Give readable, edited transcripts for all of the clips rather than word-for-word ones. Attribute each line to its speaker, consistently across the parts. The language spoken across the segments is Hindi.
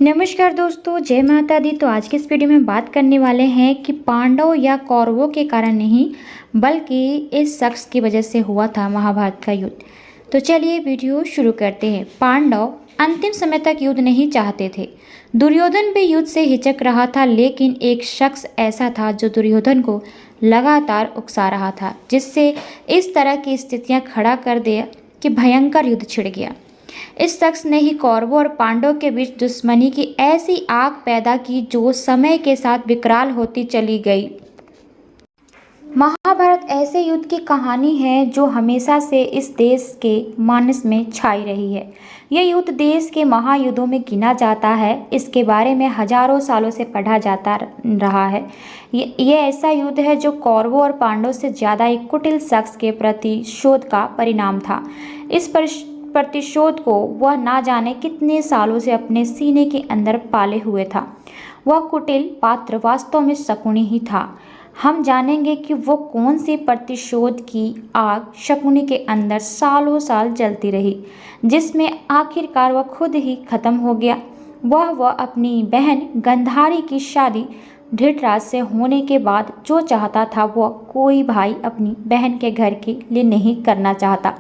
Speaker 1: नमस्कार दोस्तों, जय माता दी। तो आज की इस वीडियो में हम बात करने वाले हैं कि पांडव या कौरवों के कारण नहीं बल्कि इस शख्स की वजह से हुआ था महाभारत का युद्ध। तो चलिए वीडियो शुरू करते हैं। पांडव अंतिम समय तक युद्ध नहीं चाहते थे। दुर्योधन भी युद्ध से हिचक रहा था, लेकिन एक शख्स ऐसा था जो दुर्योधन को लगातार उकसा रहा था, जिससे इस तरह की स्थितियां खड़ा कर दिया कि भयंकर युद्ध छिड़ गया। इस शख्स ने ही कौरवों और पांडवों के बीच दुश्मनी की ऐसी आग पैदा की जो समय के साथ विकराल होती चली गई। महाभारत ऐसे युद्ध की कहानी है जो हमेशा से इस देश के मानस में छाई रही है। यह युद्ध देश के महायुद्धों में गिना जाता है। इसके बारे में हजारों सालों से पढ़ा जाता रहा है। ये ऐसा युद्ध है जो कौरवों और पांडवों से ज़्यादा एक कुटिल शख्स के प्रतिशोध का परिणाम था। इस प्रतिशोध को वह ना जाने कितने सालों से अपने सीने के अंदर पाले हुए था। वह कुटिल पात्र वास्तव में शकुनी ही था। हम जानेंगे कि वो कौन सी प्रतिशोध की आग शकुनी के अंदर सालों साल जलती रही, जिसमें आखिरकार वह खुद ही खत्म हो गया। वह अपनी बहन गंधारी की शादी धृतराज से होने के बाद जो चाहता था वह कोई भाई अपनी बहन के घर के लिए नहीं करना चाहता।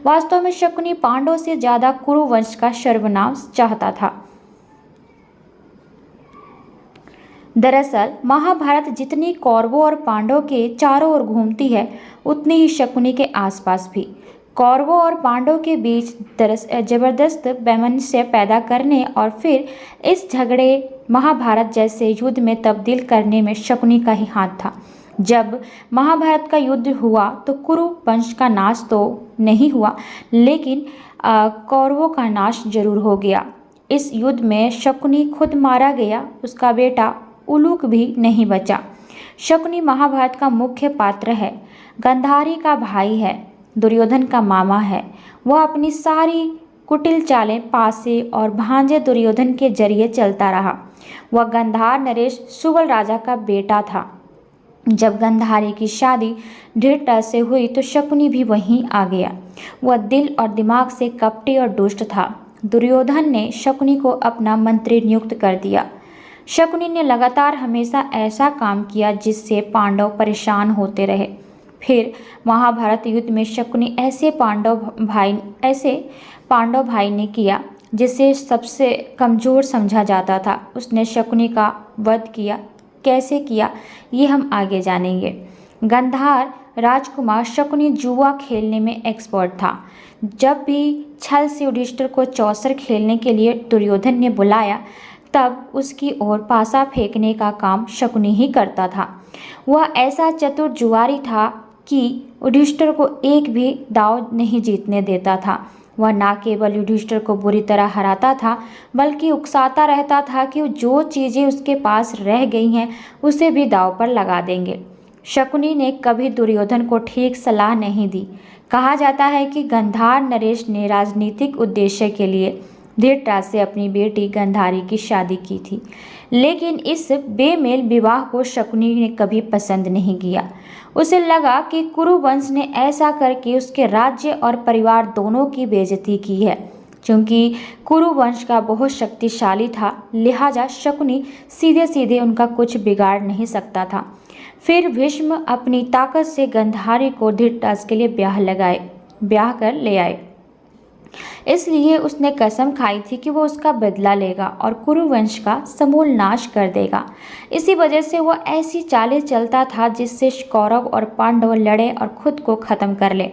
Speaker 1: वास्तव में शकुनी पांडवों से ज्यादा कुरु वंश का सर्वनाश चाहता था। दरअसल महाभारत जितनी कौरवों और पांडवों के चारों ओर घूमती है, उतनी ही शकुनी के आसपास भी। कौरवों और पांडवों के बीच जबरदस्त वैमनस्य पैदा करने और फिर इस झगड़े महाभारत जैसे युद्ध में तब्दील करने में शकुनी का ही हाथ था। जब महाभारत का युद्ध हुआ तो कुरु वंश का नाश तो नहीं हुआ, लेकिन कौरवों का नाश जरूर हो गया। इस युद्ध में शकुनी खुद मारा गया, उसका बेटा उलूक भी नहीं बचा। शकुनी महाभारत का मुख्य पात्र है, गंधारी का भाई है, दुर्योधन का मामा है। वह अपनी सारी कुटिल चालें पासे और भांजे दुर्योधन के जरिए चलता रहा। वह गंधार नरेश सुबल राजा का बेटा था। जब गंधारी की शादी धृतराज से हुई तो शकुनी भी वहीं आ गया। वह दिल और दिमाग से कपटी और दुष्ट था। दुर्योधन ने शकुनी को अपना मंत्री नियुक्त कर दिया। शकुनी ने लगातार हमेशा ऐसा काम किया जिससे पांडव परेशान होते रहे। फिर महाभारत युद्ध में शकुनी ऐसे पांडव भाई ने किया जिसे सबसे कमज़ोर समझा जाता था। उसने शकुनी का वध किया। कैसे किया ये हम आगे जानेंगे। गंधार राजकुमार शकुनी जुआ खेलने में एक्सपर्ट था। जब भी छल से युधिष्ठिर को चौसर खेलने के लिए दुर्योधन ने बुलाया, तब उसकी ओर पासा फेंकने का काम शकुनी ही करता था। वह ऐसा चतुर जुआरी था कि युधिष्ठिर को एक भी दांव नहीं जीतने देता था। वह न केवल युधिष्ठिर को बुरी तरह हराता था, बल्कि उकसाता रहता था कि जो चीज़ें उसके पास रह गई हैं उसे भी दांव पर लगा देंगे। शकुनी ने कभी दुर्योधन को ठीक सलाह नहीं दी। कहा जाता है कि गंधार नरेश ने राजनीतिक उद्देश्य के लिए धृतराज से अपनी बेटी गंधारी की शादी की थी, लेकिन इस बेमेल विवाह को शकुनी ने कभी पसंद नहीं किया। उसे लगा कि कुरु वंश ने ऐसा करके उसके राज्य और परिवार दोनों की बेइज्जती की है। क्योंकि कुरु वंश का बहुत शक्तिशाली था, लिहाजा शकुनी सीधे सीधे उनका कुछ बिगाड़ नहीं सकता था। फिर भीष्म अपनी ताकत से गंधारी को धृतराज के लिए ब्याह कर ले आए। इसलिए उसने कसम खाई थी कि वो उसका बदला लेगा और कुरु वंश का समूल नाश कर देगा। इसी वजह से वह ऐसी चालें चलता था जिससे कौरव और पांडव लड़े और खुद को खत्म कर ले।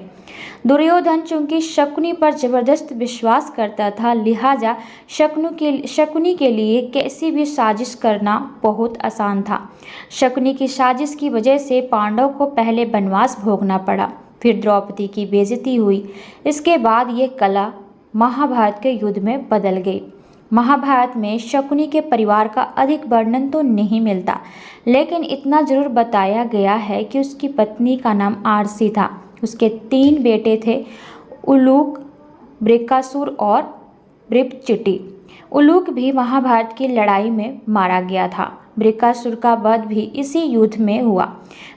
Speaker 1: दुर्योधन चूंकि शकुनी पर जबरदस्त विश्वास करता था, लिहाजा शकुनी के लिए कैसी भी साजिश करना बहुत आसान था। शकुनी की साजिश की वजह से पांडव को पहले वनवास भोगना पड़ा, फिर द्रौपदी की बेइज्जती हुई। इसके बाद ये कला महाभारत के युद्ध में बदल गई। महाभारत में शकुनी के परिवार का अधिक वर्णन तो नहीं मिलता, लेकिन इतना जरूर बताया गया है कि उसकी पत्नी का नाम आरसी था। उसके 3 बेटे थे, उलूक, वृकासुर और वृपचिटी। उलूक भी महाभारत की लड़ाई में मारा गया था। वृकासुर का वध भी इसी युद्ध में हुआ।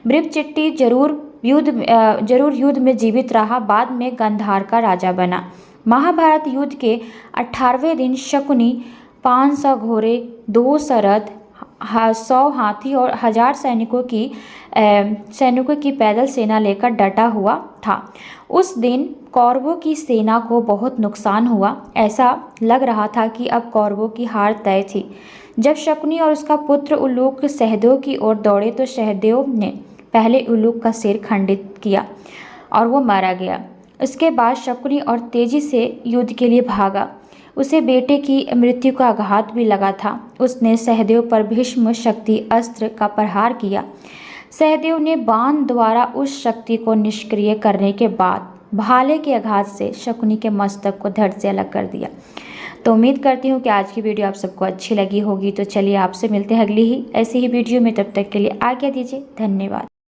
Speaker 1: वृपचिटी जरूर युद्ध में जीवित रहा, बाद में गंधार का राजा बना। महाभारत युद्ध के 18वें दिन शकुनी 500 घोड़े, 200 रथ, 100 हाथी और 1000 सैनिकों की पैदल सेना लेकर डटा हुआ था। उस दिन कौरवों की सेना को बहुत नुकसान हुआ। ऐसा लग रहा था कि अब कौरवों की हार तय थी। जब शकुनी और उसका पुत्र उल्लूक सहदेव की ओर दौड़े तो सहदेव ने पहले उल्लूक का सिर खंडित किया और वो मारा गया। उसके बाद शकुनी और तेजी से युद्ध के लिए भागा। उसे बेटे की मृत्यु का आघात भी लगा था। उसने सहदेव पर भीष्म शक्ति अस्त्र का प्रहार किया। सहदेव ने बाण द्वारा उस शक्ति को निष्क्रिय करने के बाद भाले के आघात से शकुनी के मस्तक को धड़ से अलग कर दिया। तो उम्मीद करती हूँ कि आज की वीडियो आप सबको अच्छी लगी होगी। तो चलिए आपसे मिलते हैं अगली ही ऐसी ही वीडियो में, तब तक के लिए आज्ञा दीजिए। धन्यवाद।